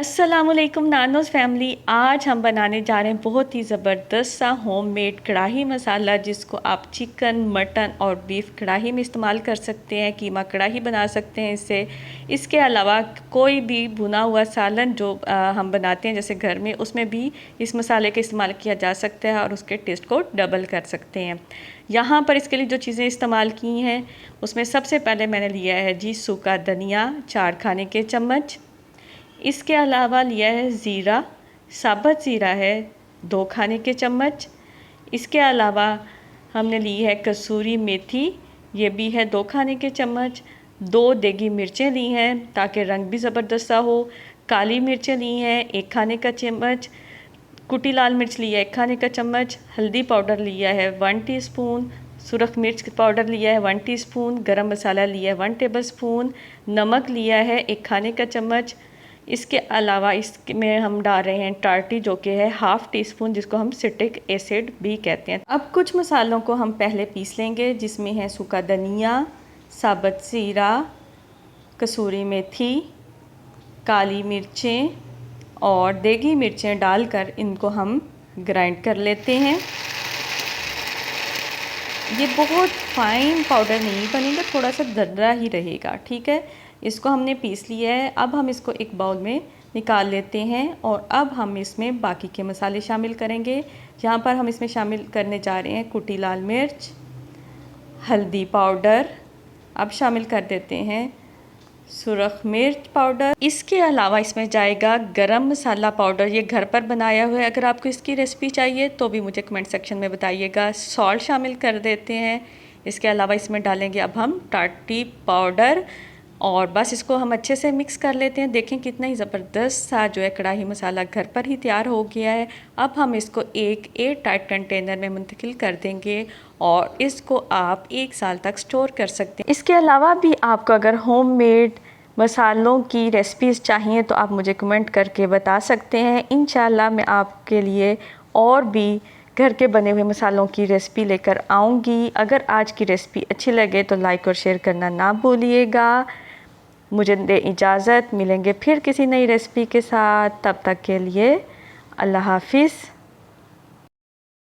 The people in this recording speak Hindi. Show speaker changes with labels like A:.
A: अस्सलामुअलैकुम नानोस फैमिली। आज हम बनाने जा रहे हैं बहुत ही ज़बरदस्त सा होममेड कढ़ाई मसाला, जिसको आप चिकन, मटन और बीफ कढ़ाई में इस्तेमाल कर सकते हैं। कीमा कढ़ाई बना सकते हैं इससे। इसके अलावा कोई भी भुना हुआ सालन जो हम बनाते हैं जैसे घर में, उसमें भी इस मसाले का इस्तेमाल किया जा सकता है और उसके टेस्ट को डबल कर सकते हैं। यहाँ पर इसके लिए जो चीज़ें इस्तेमाल की हैं उसमें सबसे पहले मैंने लिया है जी सूखा धनिया 4 खाने के चम्मच। इसके अलावा लिया है ज़ीरा, साबुत ज़ीरा है 2 खाने के चम्मच। इसके अलावा हमने ली है कसूरी मेथी, ये भी है 2 खाने के चम्मच। 2 देगी मिर्चें ली हैं ताकि रंग भी ज़बरदस्त सा हो। काली मिर्चें ली हैं 1 खाने का चम्मच। कुटी लाल मिर्च लिया है 1 खाने का चम्मच। हल्दी पाउडर लिया है 1 टीस्पून। सुरख मिर्च पाउडर लिया है 1 टीस्पून। गरम मसाला लिया है 1 टेबलस्पून। नमक लिया है 1 खाने का चम्मच। इसके अलावा इसमें हम डाल रहे हैं टार्टी, जो कि है ½ टीस्पून, जिसको हम सिट्रिक एसिड भी कहते हैं। अब कुछ मसालों को हम पहले पीस लेंगे, जिसमें है सूखा धनिया, साबुत ज़ीरा, कसूरी मेथी, काली मिर्चें और देगी मिर्चें डालकर इनको हम ग्राइंड कर लेते हैं। ये बहुत फाइन पाउडर नहीं बनेगा, थोड़ा सा दरदरा ही रहेगा, ठीक है। इसको हमने पीस लिया है। अब हम इसको एक बाउल में निकाल लेते हैं और अब हम इसमें बाकी के मसाले शामिल करेंगे। यहाँ पर हम इसमें शामिल करने जा रहे हैं कुटी लाल मिर्च, हल्दी पाउडर, अब शामिल कर देते हैं सुरख मिर्च पाउडर। इसके अलावा इसमें जाएगा गरम मसाला पाउडर, ये घर पर बनाया हुआ है। अगर आपको इसकी रेसिपी चाहिए तो भी मुझे कमेंट सेक्शन में बताइएगा। सॉल्ट शामिल कर देते हैं। इसके अलावा इसमें डालेंगे अब हम टार्टी पाउडर और बस इसको हम अच्छे से मिक्स कर लेते हैं। देखें कितना ही ज़बरदस्त सा जो है कढ़ाई मसाला घर पर ही तैयार हो गया है। अब हम इसको एक एयर टाइट कंटेनर में मुंतकिल कर देंगे और इसको आप 1 साल तक स्टोर कर सकते हैं। इसके अलावा भी आपको अगर होममेड मसालों की रेसिपीज़ चाहिए तो आप मुझे कमेंट करके बता सकते हैं। इंशाल्लाह मैं आपके लिए और भी घर के बने हुए मसालों की रेसिपी लेकर आऊँगी। अगर आज की रेसिपी अच्छी लगे तो लाइक और शेयर करना ना भूलिएगा। मुझे दे इजाज़त, मिलेंगे फिर किसी नई रेसिपी के साथ। तब तक के लिए अल्लाह हाफिज़।